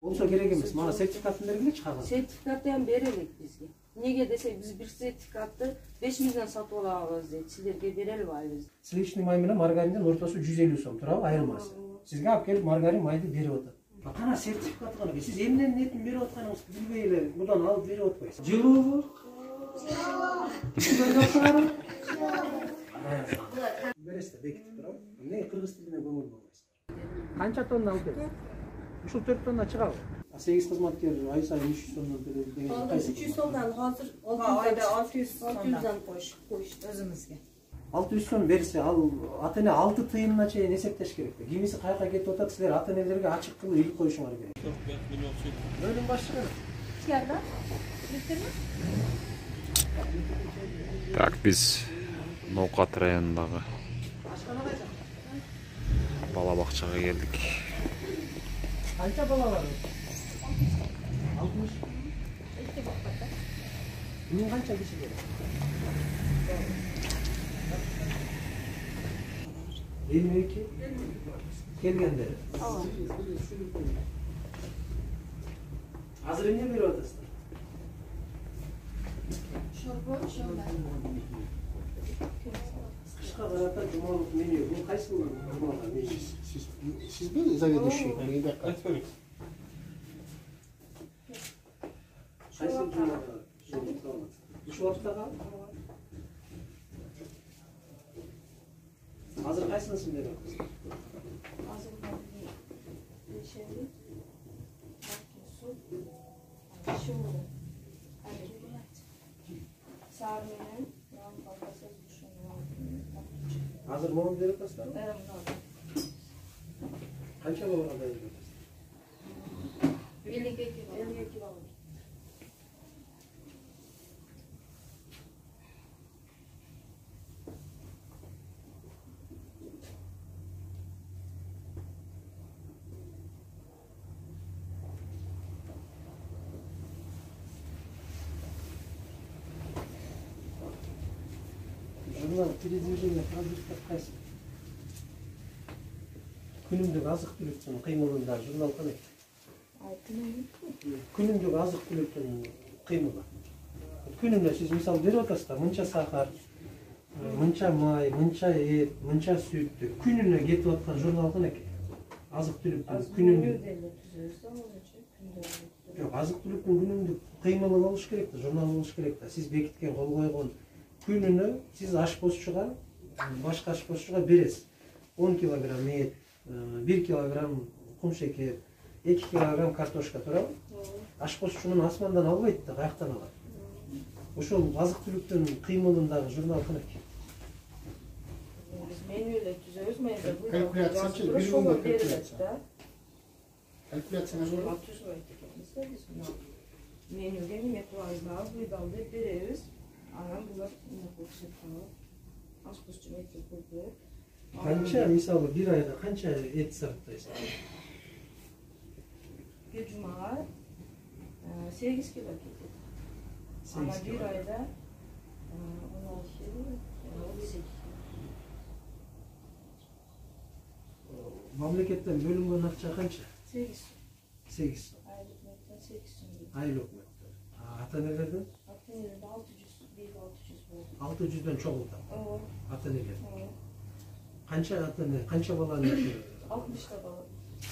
Болса керек эмес. Мага сертификатын бергилечи кагаз. Сертификатты ham берелик бизге. Неге десек биз бир сертификатты 5 миллион сатып алабыз дейт. Силерге бере албайбыз. Сливочный май менен маргариндин ортосу 150 сом туурабы айырмасы. Сизге алып келип маргарин майды берип атат. Кана сертификат кана. Сиз эмненин нетин берип атканыңызды билбей эле мурдан алып берип атпайсыз. Жылуубу? Жылуу. Бересиздер, бекитип турабы? Эмнеге кыргыз тилине көңүл бурбайсыздар? Канча тонна алып келдиңиз? Ушул 4 тонна чыгабы? 8 кызматкер ай сайын 300 сомдон төлөйт деген кайсы? 300 сомдан азыр айда 600'dan коюшту өзүбүзгө. 600 сом берсе, ал ата эне 6 тыйынына чейин эсептеш керек. Кимиси каяка кетип атат, силер ата энелерге ачык кылып илип коюшуңар керек. Бөлүм башчыгы. Силерде? Так, биз Ноокат районундагы бала бакчага келдик. Канча бала бар? 60. Мен канча киши керек? Эки келгендер. Азыр эмне берип атасыздар? Шорбо. Кышка карата жумалык меню. Бул кайсы жумалга меню? Сизби заведующий? Айтпайм. Кайсы жумалга? Ушул вакытта азыр кайсынысын берип атасыздар? Азыр бешенди. Азыр мону берип атасыздар? Канча балага берип атасыздар? 52 бала. Журнал передвижения продуктов кайсы? Күнүмдүк азык түлүктүн кыймылында журнал кандай? Күнүмдүк азык түлүктүн кыймылы. Күнүнө сиз мисал берип атасыздар, мынча сахар, мынча май, мынча эт, мынча сүт. Күнүнө кетип аткан журнал кандай? Азык түлүктүн күнүмдүк. Жок, азык түлүктүн күнүмдүк кыймылы болуш керек да, журнал болуш керек да. Сиз бекиткен, кол койгон күнүнө сиз ашпозчуга, башка ашпозчуга бересиз. 10 килограмм эт, 1 килограмм кумшекер, 2 килограмм картошка туурабы? Ашпозчунун асмандан албайт да, каяктан алат? Ошол азык түлүктүн кыймылындагы журнал кандай? Биз менюлер түзөбүз, менюлер Калькуляциячы бир күнгө калькуляция. Калькуляцияны журнал түзбөйт экенбиз да биз мына менюге неме кылабыз, буйдалды беребиз. Анан булар эмне кылышат калат. Ашпозчу эти көбү. Канча, мисалы, бир айда канча эт сарптайсыз? Bir cumaya 8 kilo кетет. Ama bir ayda 16 18 Mamleketten bölünген akça kança? 8. 8 som. Aylık miktar 8 som. Aylık miktar. Ata-nelerden? Ata-nelerden 600, 600 oldu. 600'den çok oldu. Evet. Ata-nelerden. Kança ata-ne? Kança bala ne? 60 da bala.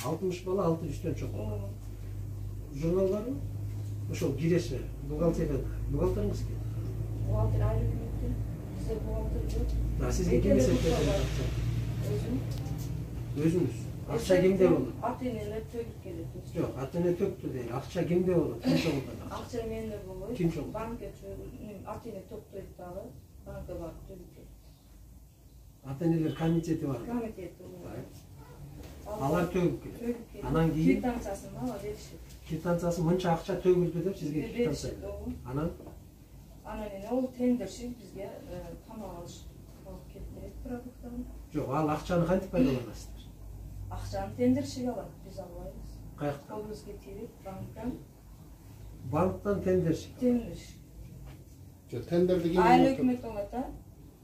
60 bala 600'den çok oldu. Jurnal var mı? Ошол киреше, бухгалтерияда. Бухгалтериңиз ким? Бухгалтер айлык мектеп. Бизде бухгалтер жок. Да, сизге ким эсептейт? Өзүм. Өзүңүз. Акча кимде болот? Ата-энелер төгүп келет. Жок, ата-эне төктү дейт. Акча кимде болот? Ким чогултат? Акча менде болот. Ким чогултат? Банкка ата-эне токтойт дагы. Банкка барып төгүп келет. Ата-энелер комитети бар. Комитети бар. Алар төгүп келет. Анан кийин квитанциясын ала беришет. Квитанциясы мынча акча төгүлдү деп сизге квитанция. Анан эне ол тендерчи бизге тамак алып кетирет продуктаны. Жок, ал акчаны кантип пайдаланасыздар? Акчаны тендерчиге алат, биз албайбыз. Каяктан? Колубузга тирип, банктан. Банктан тендерчи. Тендерчи. Жок, тендерди ким? Айлык өкмөт алат да.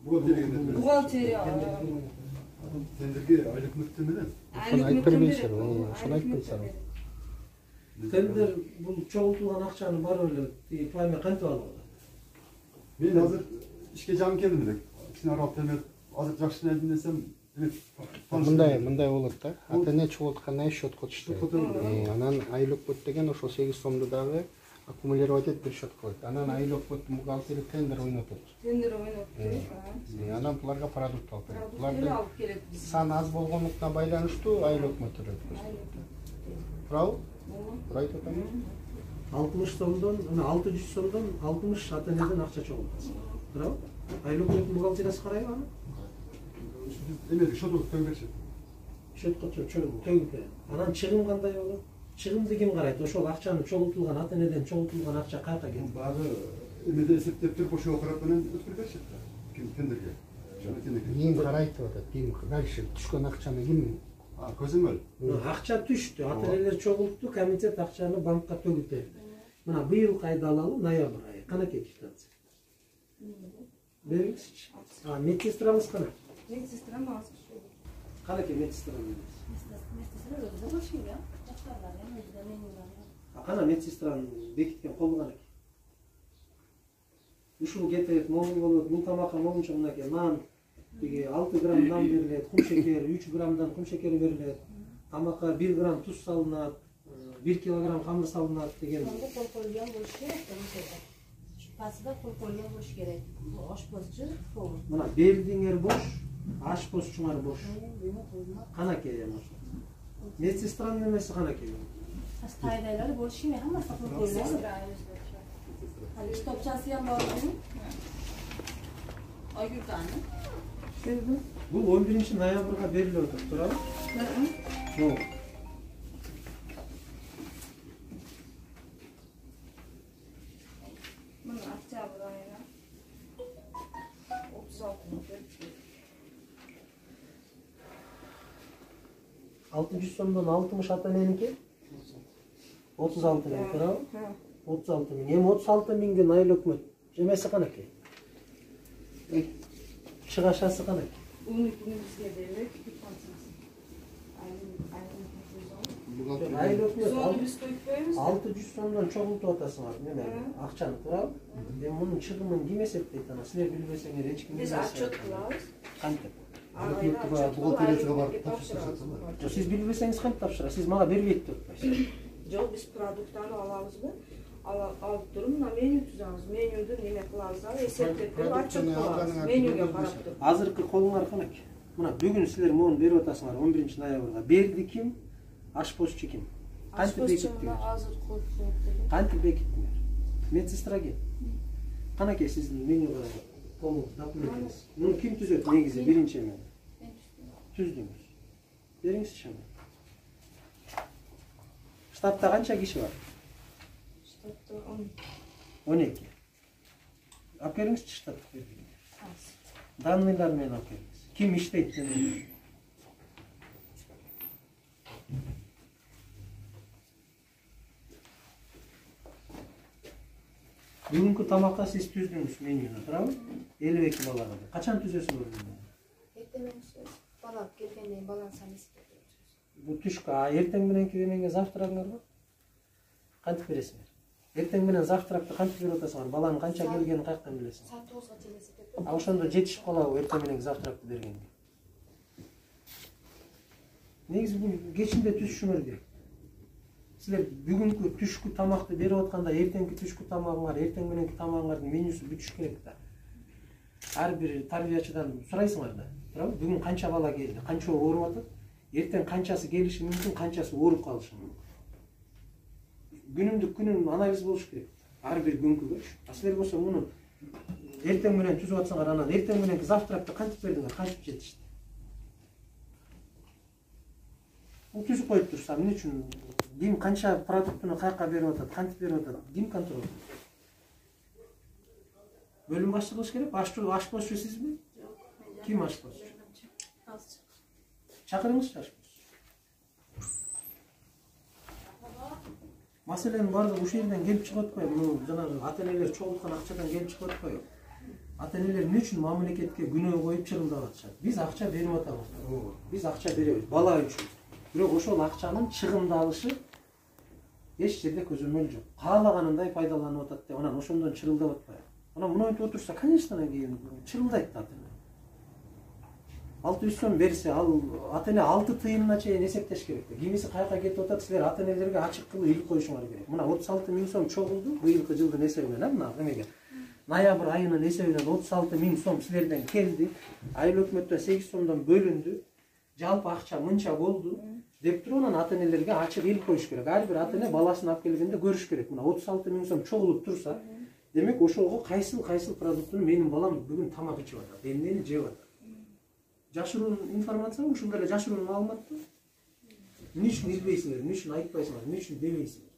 Бухгалтерия. Тендерге айлык өкмөттөн менен. Ошону айтып бербейсиз, ошону айтып берсеңиз. Тендер бул чогултулган акчанын баары эле пайма кантип алып алат? Мен азыр ишке жаңы келдим эле. Кичине аралап эме азыр жакшы эле десем, Мындай болот да. Ата-эне чогулткандан счетко түштү. Счетко төлөйт. Анан айлык бөт деген ошо 8 сомду дагы аккумулировать этип бир счет коет. Анан айлык бөт бухгалтери тендер ойнотот. Тендер ойноп Анан буларга продукт алып берет. продукттер Булардын алып келет биз. сан аз болгондуктан байланыштуу айлык өтөрөт. Туурабы? Туура айтып атамбы? 60 сомдон, 600 сомдон 60 ата-энеден акча чогултасың. Туурабы? Айлык өкмөттүн бухгалтериясы карайбы аны? эме счету төгүп беришет. Счетко төгүп берет. Анан чыгым кандай болот? Чыгымды ким карайт? Ошол акчаны чогултулган ата-энеден чогултулган акча каяка кетет? Баары эмеде эсептеп туруп ошого карап менен өткөрүп беришет да. Ким тендерге. Ким карайт деп атат. Ким дальше түшкөн акчаны ким? Көзөмөл. Акча түштү, ата-энелер чогултту, комитет акчаны банкка төгүп берди. Мына быйыл айда алалы, ноябрь айы. Канакей квитанция? Бериңизчи. Медсестрамыз кана? Медсестра азыр. Канакей медсестрамыз? Медсестра өзү бош эле. Жаштарлар эми өзү менин бар. Кана медсестранын бекиткен колу канакей? Ушул кетет, могул болот, бул тамакка могунча мынакей нан, 6 грамм нан берилет, кум шекер, 3 граммдан кум шекери берилет, тамакка 1 грамм туз салынат, 1 килограмм камыр салынат деген. Кол коюлган болуш керек да мисалда. Чупасыда кол коюлган болуш керек. Ашпозчу повар. Мына белдиңер бош, ашпозчуңар бош. Канакей эми ошо. Медсестранын эмеси канакей. Стайдайлар болуш керек, хаммасы кол коюлган. Kitapçası yan bağlı. Aygürdan'ı. Бул 11 ноябрга берилип атат, туурабы? Бул. Мына октябрь айына 36 мың берди. 600 сомдон 60 ата-эненики? 36 миң, туурабы? 36 миң. Эми 36 миңден айыл өкмөт жемеси канакей? Чыгашасы канакей? Уникini bizge devlet kvitanциясы. Айыл өкмөт Onu biz koyup koyuyoruz. 600 сомдон чогултуп атасыңар неме? Акчаны, туурабы? Эми мунун чыгымын ким эсептейт ана? Силер билбесеңер эч ким Biz билбейт. отчет кылабыз. Кантип? Бухгалтериясына барып тапшырасыз. Жок, сиз билбесеңиз кантип тапшырасыз? Сиз мага бербейт деп атпайсыз. Жоқ, біз продукттарды алабызбы? Алып туруп мына меню түзабыз. Менюду неме кылабыз, эсептеп туруп отчет кылабыз. Менюге карап туруп. Азыркы колуңар канакей? Мына бүгүн силер моуну берип атасыңар 11 ноябрга. Берди ким? Ашпозчу ким? Кантип бекиттиңер? Азыр коюп коюп деле. Кантип бекиттиңер? Медсестра кел. Канакей сиздин менюга колуңуз документиңиз. Муну ким түзөт негизи биринчи эме? Түздүңүз. Бериңизчи. Штатта канча киши бар? Штатта 12. Алып бериңизчи штаттык белгини. Данныйлар менен алып бериңиз. Ким иштейт деди? Бүгүнкү тамакка сиз түздүңүз менюну, туурабы? 52 балага. Качан түзөсүңөр меню? Эртең бала келгенден кийин баланын санын эсептеп. Бул түшкү, эртең мененки эмеңе завтрагыңарбы? Кантип бересиңер? Эртең менен завтракты кантип берип атасыңар? Баланын канча келгенин каяктан билесиң? Саат 9га чейин эсептеп. Ошондо жетишип калабы эртең мененки завтракты бергенге? Негизи бул кечинде түзүшүңөр керек. Силер бүгүнкү түшкү тамакты берип атканда эртеңки түшкү тамагыңар, эртең мененки тамагыңардын менюсу бүтүш керек да. Ар бир тарбиячыдан сурайсыңар да. Туурабы? Бүгүн канча бала келди, канча ооруп атат? Эртең канчасы келиши мүмкүн, канчасы ооруп калышы мүмкүн. Күнүн анализ болуш керек. Ар бир күнкүгө. Силер болсо муну эртең менен түзүп атсаңар, анан эртең мененки завтракты кантип бердиңер, кантип жетишти? Бул түзүп коюп турса, эмне үчүн ким канча продуктуну каяка берип атат, кантип берип атат, ким контроль кылат? Бөлүм башчы кылыш керек. Ашпозчу сизби? Ким ашпозчу? Чакырыңызчы ашпозчу. Маселенин баардыгы ушул жерден келип чыгып атпайбы? Муну жанагы ата-энелер чогулткан акчадан келип чыгып атпайбы? Ата-энелер эмне үчүн мамлекетке күнөө коюп чырылдап атышат? Биз акча берип атабыз. Биз акча беребиз бала үчүн. Бирок ошол акчанын чыгымды алышы эч жерде көзөмөл жок. Каалаганындай пайдаланып атат деп анан ошондон чырылдап атпайбы. Анан мынтип отурса, конечно, кийин чырылдайт да ата-эне. 600 сом берсе, ал ата-эне 6 тыйынына чейин эсептеш керек. Кимиси каяка кетип атат, силер ата-энелерге ачык кылып илип коюшуңар керек. Мына 36 000 сом чогулду быйылкы жылдын эсебинен, мына эмеге. Ноябрь айынын эсебинен 36 000 сом силерден келди. Айыл өкмөттөн 8 сомдон бөлүндү. Жалпы акча мынча болду деп туруп анан ата-энелерге ачык илип коюш керек. Ар бир ата-эне баласын алып келгенде көрүш керек. Мына 36 000 сом чогулуп турса, демек ошого кайсыл продуктуну менин балам бүгүн тамак ичип атат, эмнени жеп атат. Жашыруун информация, ушундай эле жашыруун маалыматты. Эмне үчүн илбейсиңер, эмне үчүн айтпайсыңар, эмне үчүн демейсиңер?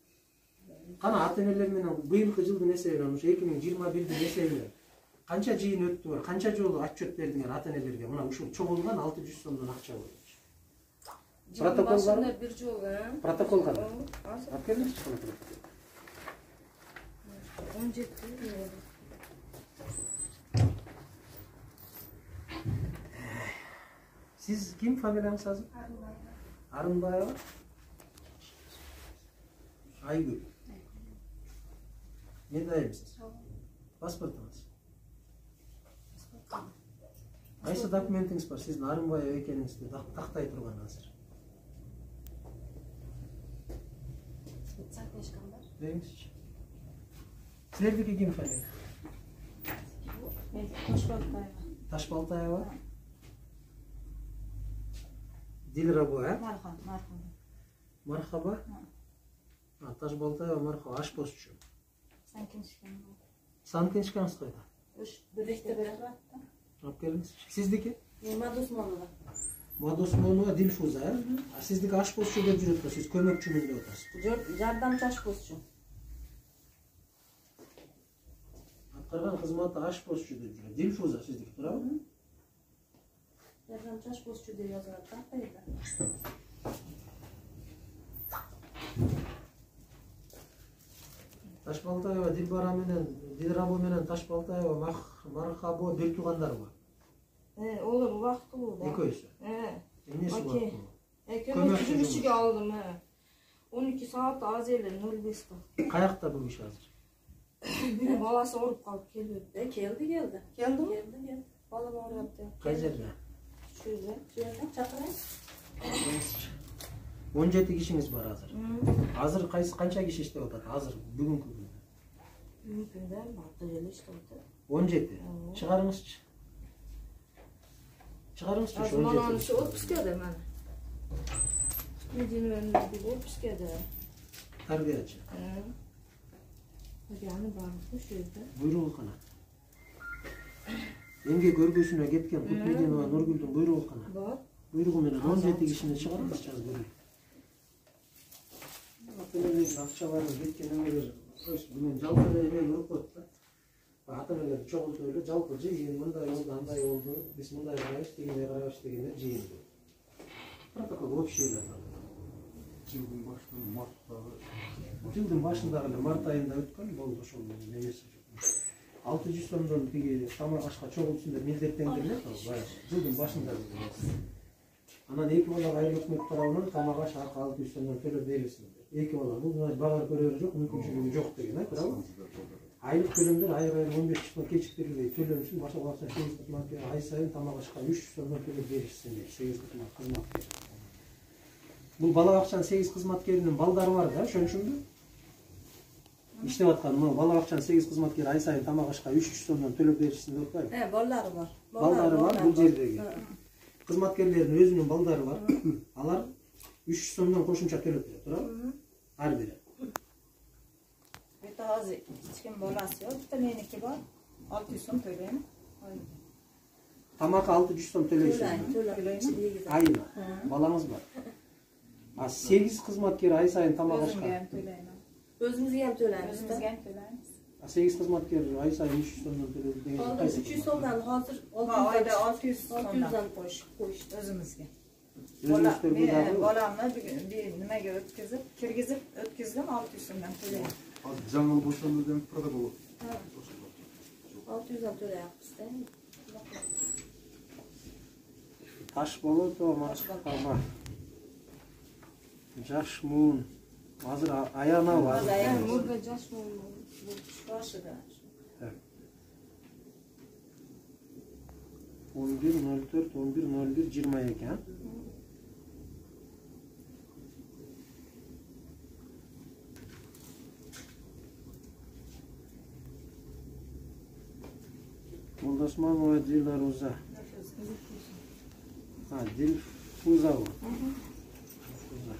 Кана ата-энелер менен быйылкы жылдын эсебинен, ушу 2021-дин эсебинен канча жыйын өттүңөр, канча жолу отчет бердиңер ата-энелерге? Мына ушул чогулган 600 сомдон акча болчу. Протокол барбы? Bir жол, Протокол кандай? Алып келиңизчи протокол. 17. Siz kim familiyаңыз азыр? Арынбаева. Айгүл. Не дайымсыз? Паспортыңыз? Кайсы документиңиз бар? Сиздин Арынбаева экениңизди тактай турган азыр. Книжкам бар. Бериңизчи. Силердики ким фамилия? Ташбалтаева. Ташбалтаева. Дилрабу, Мархаба. Мархаба. Ташбалтаева Мархаба ашпозчу. Санкинишкаңыз кайда? Birlikte beraber. Алып келиңиз. Сиздики? Мадусманова. Мадусманова Дилфуза, А сиздики ашпозчу деп жүрөт го, сиз көмөкчүмүн деп атасыз. Жардамчы ашпозчу. Аткарган кызматы ашпозчу деп жүрөт. Дилфуза сиздики, туурабы? Жардамчы ашпозчу деп жазылат. Кантайда? Ташбалтаева Дилбара менен, Дилрабу менен Ташбалтаева Мархабо бир туугандарбы? Олар убактылуу да. Экөөсү. Эмнеси Окей. убактылуу? Көмөкчү жүрүшүгө алдым. 12 саат аз эле 05'та. Каякта бул киши азыр? Баласы ооруп калып келбеди. Келди. Келдиби? Келди. Балам ооруп деп. Кай жерде? Шүйдө. Жөнөп чакырайын. 17 кишиңиз бар азыр. Азыр канча киши иштеп атат? Азыр бүгүнкү күндө. Мүмкүндө батыр эле иштеп атат. 17. Чыгарыңызчы. Чыгарыңызчы ошо Mana 17. şu отпускада mana. Medine önünde отпускада. Тарбиячы. Yani бар bu жерде. Буйругу кана. Эмгек өргөсүнө кеткен Кутмединова Нургүлдүн буйругу кана. Бар. Буйругу менен 17 кишини чыгарыңызчы азыр бери. Ата-энелердин акчалары кеткен эмелер, бүгүн жалпы эме көрүп коет да. Ата-энелерди чогултуп эле жалпы жыйын мындай болду, андай болду, биз мындай карайбыз, дегендей карайбыз дегенде жыйын. Протокол общий эле. Жылдын башында марттагы Жылдын башындагы эле март айында өткөн болду ошол немеси. 600 сомдон тиги тамак ашка чогултсун деп милдеттендирилет, баягы жылдын башында. Анан эки балага айыл өкмөт тарабынан тамак аш акы 600 сомдон төлөп берилсин деп. Эки бала бул багар көрөрү жок, мүмкүнчүлүгү жок деген, туурабы? Айлык төлөмдөр айрым 15 чыкма кечиктирилбей төлөнсүн, башка башка 8 кызматкер ай сайын тамак ашка 300 сомдон төлөп беришсин деп, 8 кызматкер. Бул бала бакчанын 8 кызматкеринин балдары бар да, ошон үчүнбү? Иштеп аткан могу бала бакчанын 8 кызматкер ай сайын тамак ашка 300 сомдон төлөп беришсин деп атпайбы? Балдары бар. Балдары бар бул жердеги. Кызматкерлердин өзүнүн балдары бар. Алар 300 сомдон кошумча төлөп берет, туурабы? Ар бири. Bitta hozir hech kim bolasi yo'q, bitta meniki bor. 600 so'm to'layman. Тамакка 600 сом төлөйсүз. Айына. Балаңыз бар. 8 кызматкер ай сайын тамак ашка. O'zimga ham to'layman. O'zimizga ham to'laymiz. O'zimizga ham to'laymiz. 8 kızmatkar ay sayı 300 so'mdan төлөйт деген Hozir 300 so'mdan hozir Oyda 600 so'mdan so'mdan qo'shdi. o'zimizga. O'zingiz to'lab Bolamni nimaga kirgizib o'tkazdim 600 so'mdan to'layman. hozir жаңыл boşandı degan protokol. 600 dan to'layapmiz-da. Taş bolot o marhaba. Jashmun Азыр аянабы Азыр азыр? аян. Мурда жаш болду. Başı da. 11.04, 11.01, 22 ha? Молдосманова Диларуза. Ha, Dilfuza bu. Dilfuza.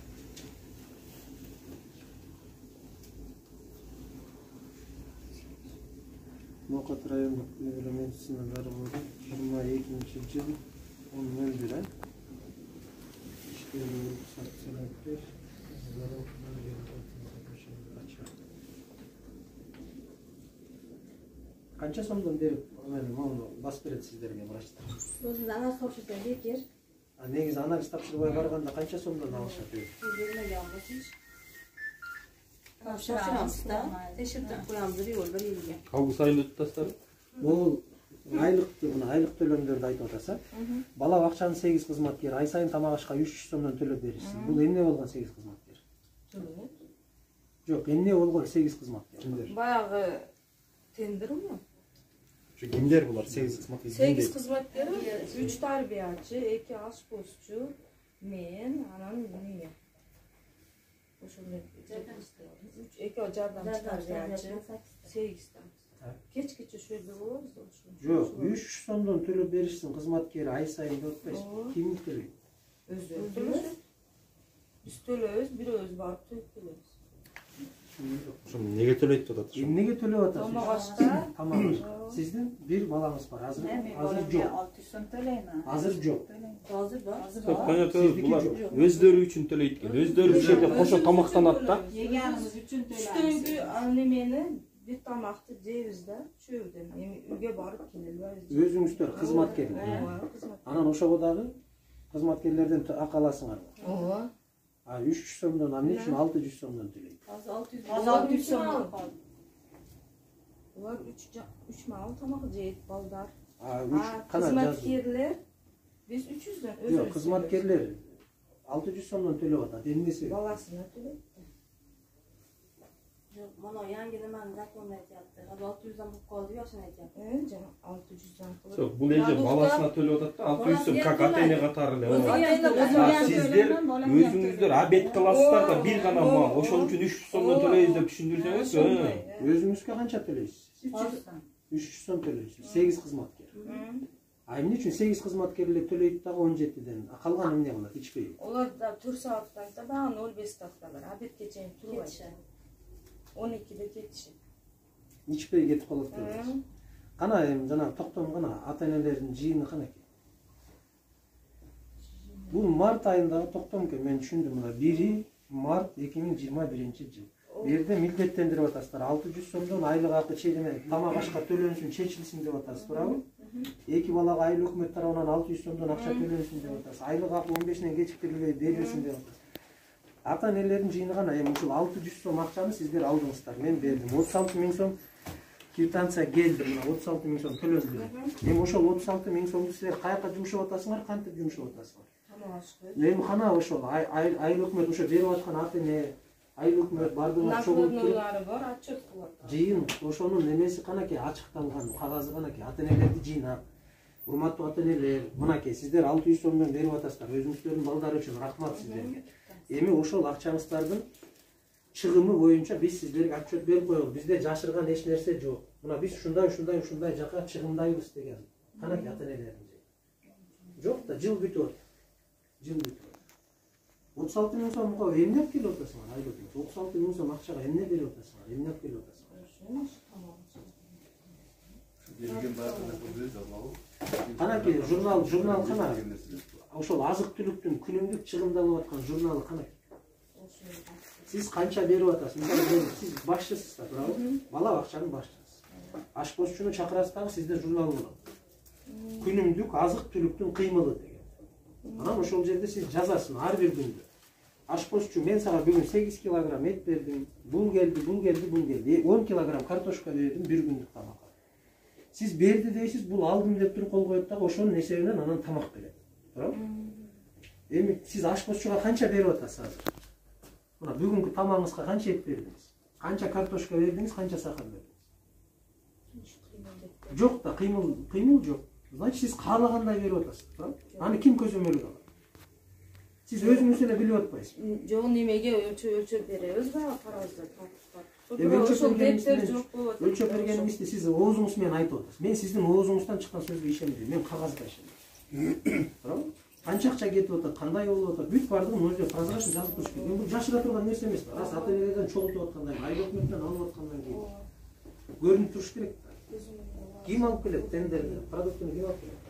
Nokat rayonluk bölge medisinaları oldu. 22. yıl 10.11'e. İşte satsalatlar. Kança somdan berip, onu bas berет sizlerge врачтар. Өзүңүз анализ тапшырсаң бекер. Негизи анализ тапшырбай барганда канча сомдон алышат өзү? Бермеген болсончу. Тапшырамыз да. Тешиптип коябыз бир жол 1 жылга. Август айында туттастар. Бул айлык төлөмдөрдү айтып атасың. Бала бакчанын 8 кызматкери ай сайын тамак ашка 300 сомдон төлөп беришсиң. Бул эмне болгон 8 кызматкер? Жок, эмне болгон 8 кызматкер? Баягы тендерmi? Kimler bunlar? 8 kısmak 8 kızmatkeri, 3 tarbiyacı, 2 aşpozcu, men, anam, neye? Oşunday. 2 jardamcı tarbiyacı, 8 tane. Keç şöyle oluruz da oşun. Жок, 300 сомдон төлөп беришсиң кызматкери ай сайын деп атпайсың. Ким төлөйт? Özleri төлөйбүз. Биз төлөбүз, бир өз барып төлөп келебиз. Şimdi nege төлейт деп атат? Эмнеге төлөп атасың? Тамак ашка. Тамак ашка. Сиздин бир балаңыз бар. Азыр жок. 600 сом төлейм. Азыр жок. Азыр бар. Булар өздөрү үчүн төлөйт экен. Өздөрү бул жерде кошо тамактанат да. Yeganimiz üçün Түштөнгү анемени бир тамакты жейбиз да, чөбүдөн. Эми үйгө барып келебиз. Өзүңүздөр кызматкерлер. Анан ошого дагы кызматкерлерден ак аласыңар. Ооба. 300 сомдон, эмне үчүн 600 сомдон төлөйт? Азыр 600. 600 сом. Улар 3 мал тамак жейт балдар. 3 кана жазды. Кызматкерлер биз 300дөн өзүбүз. Жок, кызматкерлер 600 сомдон төлөп атат. Эмнеси? Баласына төлөйт. Жок, мына yangi nimani zakon aytyapti. Азыр 600дан болуп калды, жакшы aytyapti. Жана 600дан кылып. Жок, бул элде баласына төлөп атат да, 600 сом как ата-эне катары эле. Сиздер өзүңүздөр абет кыласыздар да бир гана мал. Ошол үчүн 300 сомдон төлөйбүз деп түшүндүрсөңүз. Өзүңүзгө канча төлөйсүз? 300 сом төлөйсүз. 8 кызматкер. Эмне үчүн 8 кызматкерлер төлөйт дагы 17ден? Калган эмне кылат? Ичпейби? Олар да 4 сааттан да 05 ставкалар. Абетке чейин турбайт. 12'de ketişi. Ичпей кетип калат деп атасыз. Кана эми жана токтом гана ата-энелердин жыйыны канакен. Бул март айындагы токтом экен, мен түшүндүм мына 1 март 2021-жыл. Бу жерде милдеттендирип атасыздар. 600 сомдон айлык акы чегине тамак ашка төлөнсүн, чечилсин деп атасыз, туурабы? 2 балага айыл өкмөт тарабынан 600 сомдон акча төлөнсүн деп атасыз. Айлык акы 15-ден кечиктирилбей берилсин деп атасыз. Ата-энелердин жыйыны гана эми ушул 600 сом акчаны сиздер алдыңыздар. Мен бердим. 36 миң сом квитанция келди. Мына 36 миң сом төлөндү. Эми ошол 36 миң сомду силер каяка жумшап атасыңар, кантип жумшап атасыңар? Тамак ашка. Эми кана ошол айыл өкмөт ошо берип аткан ата-эне, айыл өкмөт бардыгына чогулуп туруп Накладнолары бар, отчет кылат. жыйын, ошонун немеси канаке ачыкталган, кагазы канаке ата-энелерди жыйнап, урматтуу ата-энелер, мынакей сиздер 600 сомдон берип атасыздар. Өзүңүздөрдүн балдары үчүн рахмат сиздерге. Эми ошол акчаңыздардын чыгымы боюнча биз сиздерге отчет берип коелу. Бизде жашырган эч нерсе жок. Мына биз ушундай жака чыгымдайбыз деген. Канаке ата-энелердин. Жок да, жыл бүтүп атат. Жыл бүтүп атат. 36 миң сомго эмне алып келип атасыңар? Айлык 36 миң сом акчага эмне берип атасыңар? Эмне алып келип атасыңар? Канаке журнал кана? Ошол азык-түлүктүн күнүмдүк чыгымдалып аткан журналы канаке? Сиз канча берип атасыз? Сиз башчысыздар, туурабы? Бала бакчанын башчысыз. Ашпозчуну чакырасыз дагы сизде журнал болот. Күнүмдүк азык-түлүктүн кыймылы деген. Анан ошол жерде сиз жазасыз ар бир күндө. Ашпозчу мен сага бүгүн 8 килограмм эт бердим. Бул келди. 10 килограмм картошка бердим бир күндүк тамакка. Сиз берди дейсиз, бул алдым деп туруп кол коет дагы ошонун эсебинен анан тамак берет. Эми сиз ашпозчуга канча берип атасыз азыр? Mına бүгүнкү тамагыңызга канча эт бердиңиз? Канча картошка бердиңиз, канча сахар бердиңиз? Жок да, кыймыл жок. Значит, сиз каалагандай берип атасыз, туура? Аны ким көзөмөлгө алат? Сиз өзүңүз эле билип атпайсызбы? Жок, немеге өлчөп беребиз баягы парабызды тартып. Өлчөп бергениңизди сиз оозуңуз менен айтып атасыз. Мен сиздин оозуңуздан чыккан сөзгө ишенбейм. Мен кагазга ишенем. Туурабы? Канча акча кетип атат, кандай болуп атат, бүт бардыгын ол жерде прозрачно жазып туруш керек. Мен бул жашыра турган нерсе эмес. Рас ата-энеден чогултуп аткандан кийин, айыл өкмөттөн алып аткандан кийин көрүнүп туруш керек. Ким алып келет тендерди? Продуктуну ким алып келет?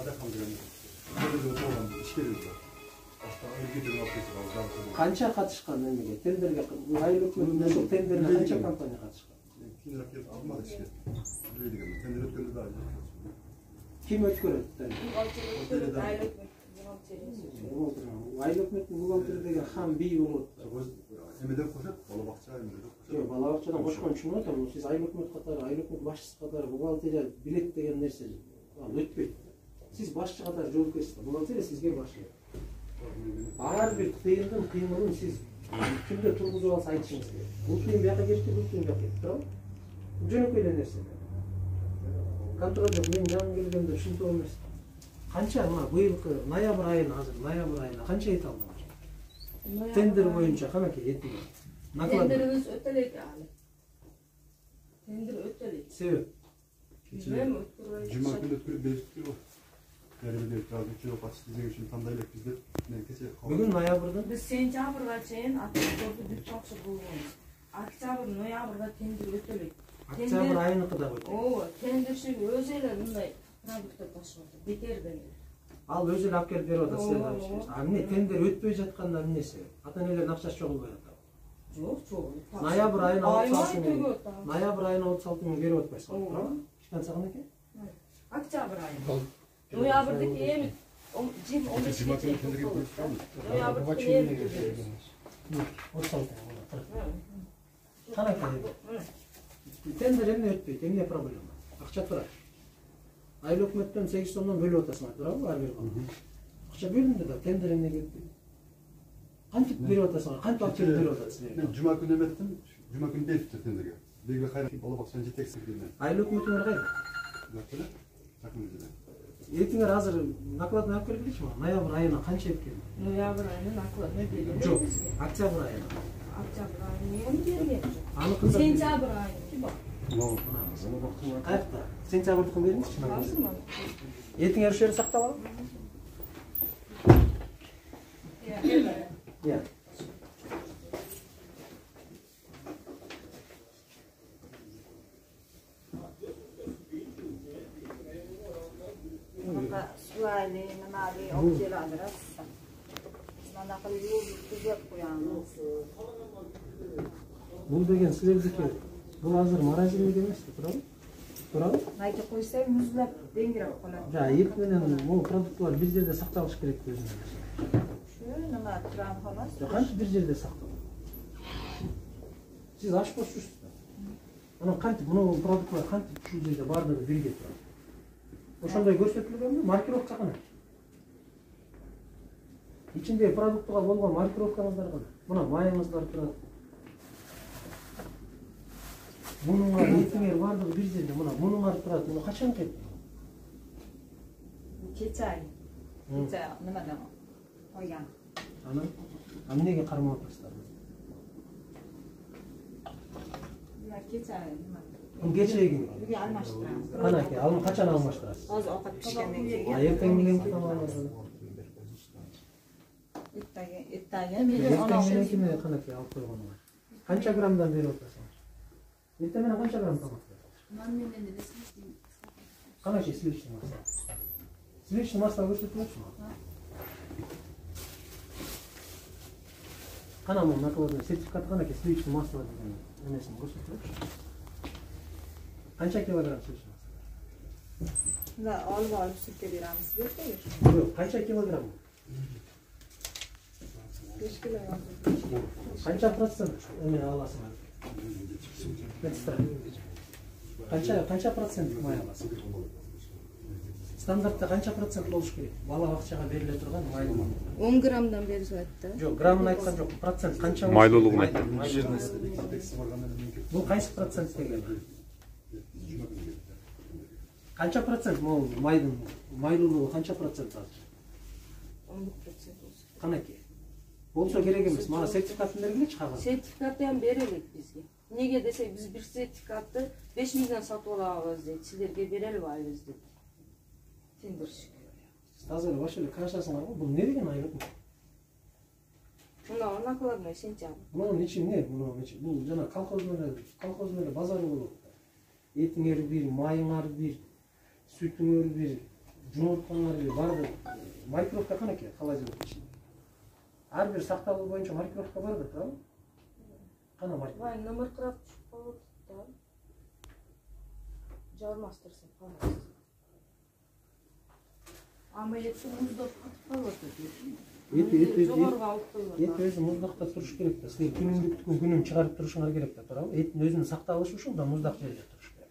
Адахан деген тендерге отурган ишкерлер бар. Башка өлкөдөн алып кетип алып. Канча катышкан эмеге? Тендерге айыл өкмөтүнөн ошол тендерге канча компания катышкан? Кийинирээк келип алмады ишке. Билбей деген тендер өткөндө да Ким өткөрөт? Айыл өкмөттүн бухгалтери деген хам бий болот. эмеден кошот, бала бакча эмеден кошот. Жок, бала бакчадан кошкон үчүн атам. Сиз айыл өкмөт катары, айыл өкмөт башчысы катары бухгалтерия билет деген нерсе өтпөйт. Сиз башчы катары жоопкерсиз. Бухгалтерия сизге башчы. Ар бир тыйындын кыймылын сиз күндө тургузуп алса айтышыңыз керек. Бул тыйын бияка кетти, бул тыйын бияка кетти, туурабы? Жөнөкөй эле нерсе. Контроль жок, мен жаңы келгенде ушинтип эмес. Канча мына быйылкы ноябрь айына, азыр ноябрь айына канча эт алдыңар? Тендер боюнча канаке эти? Тендерибиз өтө элек али. Тендер өтө элек. Себеп? Билбейм, өткөрбөй. Жума күнү өткөрүп бериптир го. Бери жазуучу катыш дизең үчүн кандай элек бизде. Мен кече Бүгүн ноябрда Биз сентябрга чейин атыктарды бүтмөкчү болгонбуз. Октябрь, ноябрда тендер өтө элек. октябрь айыныкы да өтөт. Ооба, тендерчи өзү эле мындай продукттар ташып атат. Бекерден. Ал өзү эле алып келип берип атат силерге. А эмне тендер өтпөй жатканда эмне себеп? Ата-энелердин акчасы жок болбой атабы? Жок, жок. Ноябрь айына 36 миң. Ноябрь айына 36 миң берип атпайсызбы, туурабы? Ишкан канеке? Октябрь айы. Ноябрдыки эми 15 ноябрдыки эми 36 миң. Канеке? Тендер эмне өтпөйт, эмне проблема? Акча турат. Айыл өкмөттөн 8 сомдон бөлүп атасыңар, туурабы? Ар бир кана. Акча бөлүндү да, тендер эмнеге өтпөйт? Кантип берип атасыңар? Кантип акча берип атасыңар? мен жума күнү эметтим, жума күнү бериптир тендерге. Белгиле кайра бала бакчанын жетекчиси кийинен. Айыл өкмөтүңөр кайда? Жок эле. Жакын жерде. Эртеңер азыр накладной алып келип келичи, ноябрь айына канча эт келди? ноябрь айына накладной берген. Жок, октябрь айына. Октябрь айына эми берген. Аныкында Сентябрь айыныкы бар. Кайякта? Сентябрдыкын бериңизчи. Азырмы? Эртеңер ушул жерде сактап алам. Иә. Suali, namali, okçeli adresa. Sana kadar yol güzel koyalım. Бул деген силердики. Бул азыр морозильник эмеспи, туурабы? Туурабы? Найти koysa müzlep dengire koyalım. Жа, эт менен могу продуктылар бир жерде сакталыш керек өзүнө. Şu nima turan xolos. Жок, кантип бир жерде сакталат? Сиз ашпозчусуз да. Анан кантип мына продукттар кантип ушул жерде бардыгы бирге турат? Ошондой көрсөтүлгөнбү? Маркировка кана. Ичинде продуктуга болгон маркировкаңыздар кана. Мына майыңыздар турат. Мунуңар этиңер бардыгы бир жерде, мына мунуңар турат. Муну качан кетти? Keçay. Keçay nima demo? Koygan. Анан эмнеге кармап атасыздар? Ya keçay nima? Кечеги. Bugun almashtiramiz. Канаке, алым качан алмаштырасыз? Hozir ovqat pishgandan keyin. Эртең мененки тамагыңызды. Ertaga Эртең мененкини канаке алып койгонуңар. Канча граммдан берип атасыңар? Эртең менен канча грамм тамак берет? Канаке сливочный масло. Сливочный масло көрсөтүлөчү? Кана мына накладной сертификат канаке сливочный масло деген эмесин көрсөтүлөчү? Канча килограмм сливочный масло? da olib sutga beramiz sizga. Yo'q, qancha kilogramm? 5 kilogramm. Qancha protsent uni olasiz? Qancha protsent may olasiz? Стандартта канча процент болуш керек? Бала бакчага бериле турган майлуулук. 10 граммдан бери айтты да. Жок, граммын айткан жок, процент канча? Майлуулугун айтты. Бул кайсы процент деген? Канча процент могул майдын майлуулугу канча процент азыр? 11% болсо. Канаки. Болсо керек эмес. Мага сертификатын бергилечи кагаз. Сертификатты ham берелик бизге. Неге десек биз бир сертификатты 5 миңден сатып алабыз дейт. Силерге бере албайбыз дейт. Тендерщик. Азыр баш эле карашасыңар го, бул не деген айлык? Мына накладной сентябрь. Мунун ичи эмне? Мунун ичи бул жана колхоз менен базары болот. Этиңер бир, майыңар бир, сүтүңөр бир, жумурткаңар бир, баарды маркировка канаки холодильник ичинде. Ар бир сакталуу боюнча маркировка бар да, туурабы? Кана маркировка? Вай номер кырап түшүп калат да. Жармастырсың калат. Ама эти муздап катып калат. Жогору алып коюлат. Эт өзү муздакта туруш керек да. Силер күнүмдүктү күнүм чыгарып турушуңар керек да, туурабы? Эттин өзүнүн сакталышы ушунда муздак жерде туруш керек.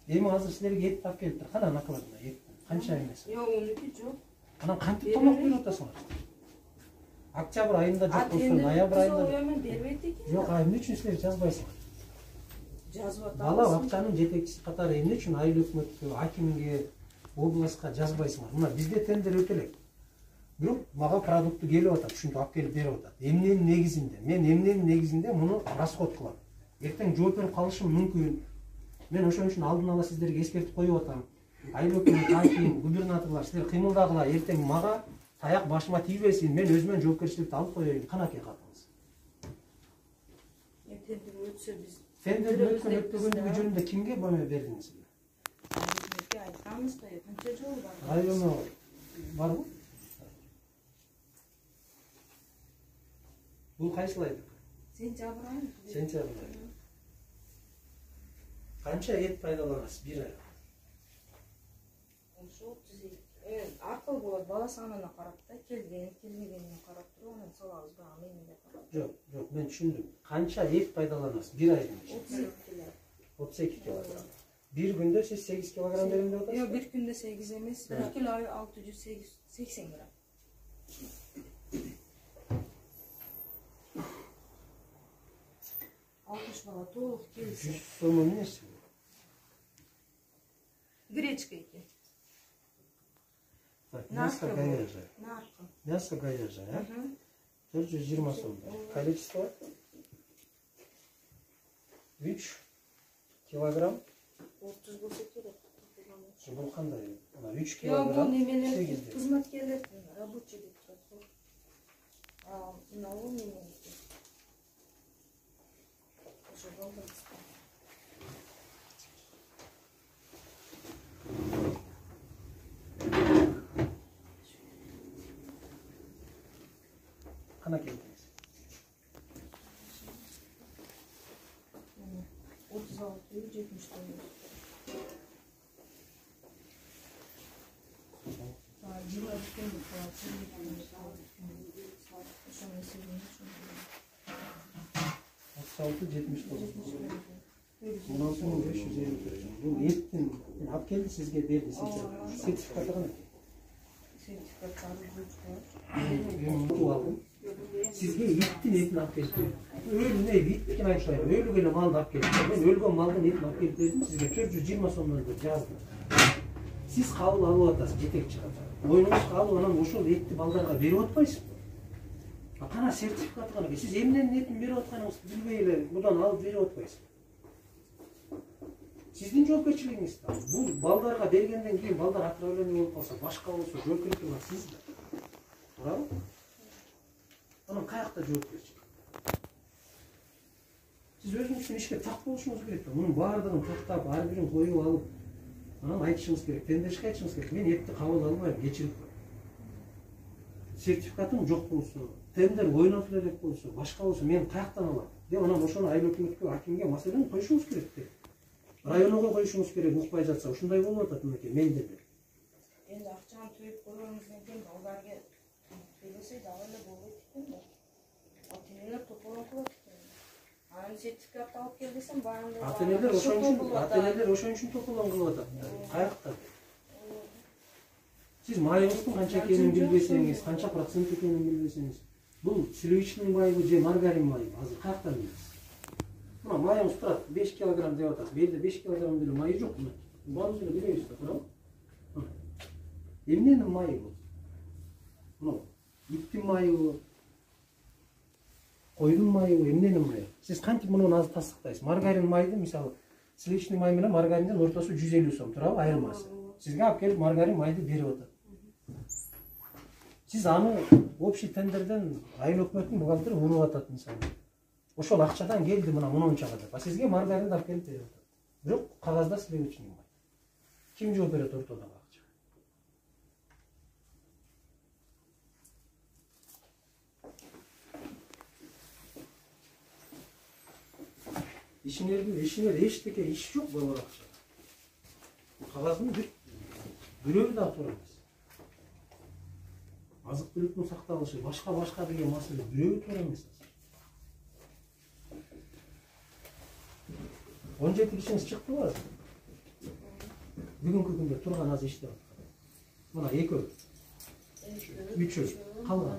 Эми азыр силерге эт алып келиптир. Кана накладына эт канча эмес? Жок, унуки жок. Анан кантип тамак берип атасыңар? Октябрь айында жок болсо, ноябрь айында. Эми бербейт экен. Жок, эмне үчүн силер жазбайсыңар? Жазып атабыз. Бала бакчанын жетекчиси катары эмне үчүн айыл өкмөткө, акимге, областка жазбайсыңар? Мына бизде тендер өтө элек. Бирок мага продукты келип атат, ушинтип алып келип берип атат. Эмненин негизинде? Мен эмненин негизинде муну расход кылам. Эртең жооп берип калышым мүмкүн. Мен ошон үчүн алдын ала сиздерге эскертип коюп атам. Айыл өкмөтү, аким, губернаторлор, силер кыймылдагыла, эртең мага таяк башыма тийбесин, мен өзүмөн жоопкерчиликти алып коеюн. Канаке катыңыз. Тендер өтсө биз Тендер өткөндүгү жөнүндө кимге бөлмө бердиңиз? бизге айтамыз да, канча жол бар. Районо барбы? Бул кайсыл айда? Сентябрь айы. Сентябрь айы. Канча эт пайдаланасыз бир айга? Ошо 32. Акыл болот, бала санына карап да, келмегенине карап туруп, анан салабыз да, эмне карап. Жок, мен түшүндүм. Канча эт пайдаланасыз бир айдын ичинде? 32 кило. 32 килограмм. Bir günde siz 8 kilogram verimli otasınız. Yok, bir günde 8 emez. 1 kilo 680 gram. Altmış bala толук келсе. 100 сомун несі? Гречка екен. Так, мясо говяжье. Нарко. Мясо говяжье, а? 420 сом. Количество? 3 килограмм. 30 болса керек. Бұл қандай? 3 Yok, килограмм. bu nemeler hizmetkarlar рабочий деп тұрады. Мынау неме. Ошо балдырсыз. Қана келдіңіз? 36, 70 тонна. Altı 70 dolar. 16.550 lira. Bu etin alып келди sizge berdi sertifikatı qana? Sertifikatları aldım. Sizge etin alып келip berdi. Ölüne etkin aytpayım. Ölügele malды alып келip berdi. Ben ölgön maldın etin alып келip berdim. Sizge 420 сомдон жаздым. Siz kabul alып atасыз жетекчи катары. Oyununuz kabul анан ошол etти балдарга берип атпайсызбы? Кана сертификаты кана. Siz эмненин этин берип атканыңызды билбей эле будан алып берип атпайсызбы? Сиздин жоопкерчилигиңиз да. Бул балдарга бергенден кийин балдар отравление болуп калса, башка болсо жоопкерчилик бар сизде. Туурабы? Анан каякта жоопкерчилик? Сиз өзүңүз үчүн ишке так болушуңуз керек да. Мунун баардыгын токтоп, ар бирин коюп алып, анан айтышыңыз керек. Тендершке айтышыңыз керек. Мен этти кабыл албайм, кечирип коюң. Сертификатым жок болсо, тендер ойнотула элек болсо, башка болсо мен каяктан алам? Деп анан ошону айыл өкмөткө, акимге маселени коюшуңуз керек деп. Районуга коюшуңуз керек, укпай жатса, ушундай болуп атат мынакей менде де. Енді акчаны төлөп көргөнүңүздөн кийин балдарга төлөсөй дагы эле болбойт экен да. Ата-энелер тополон кылат экен. Анан сертификат алып кел десем, баарын Ата-энелер ошон үчүн тополон кылып атат. Каякта? Сиз майыңыздын канча экенин билбесеңиз, канча процент экенин билбесеңиз, бул сливочный майбы же маргарин майбы азыр каяктан билесиз? Мына майыңыз турат, 5 килограмм деп атат. Бelde 5 килограмм деле майы жок мына. Баарын эле билебиз да, туурабы? Эмненин майы бул? Мына иттин майыбы, койдун майыбы, эмненин майы? Сиз кантип муну азыр тастыктайсыз? Маргарин майды, мисалы, сливочный май менен маргариндин ортосу 150 сом, туурабы, айырмасы. Сизге алып келип маргарин майды берип атат. Сиз аны общий тендерден айыл өкмөттүн бухгалтери уруп атат мисалы. Ошол акчадан келди мына мынунчага деп. А сизге маргаринди алып келип берип атат. Бирок кагазда сливочный май. Ким жооп берет ортодогу акчага? Ишиңер эчтеке иш жок болор акча. Кагаздын бирөө да туура эмес. Азык түлүктүн сакталышы, башка деген маселе бирөө туура эмес. 17 кишиңиз чыктыбы азыр? Бүгүнкү күндө турган азыр иштеп аткан. Мына экөө. Үчөө. Калган.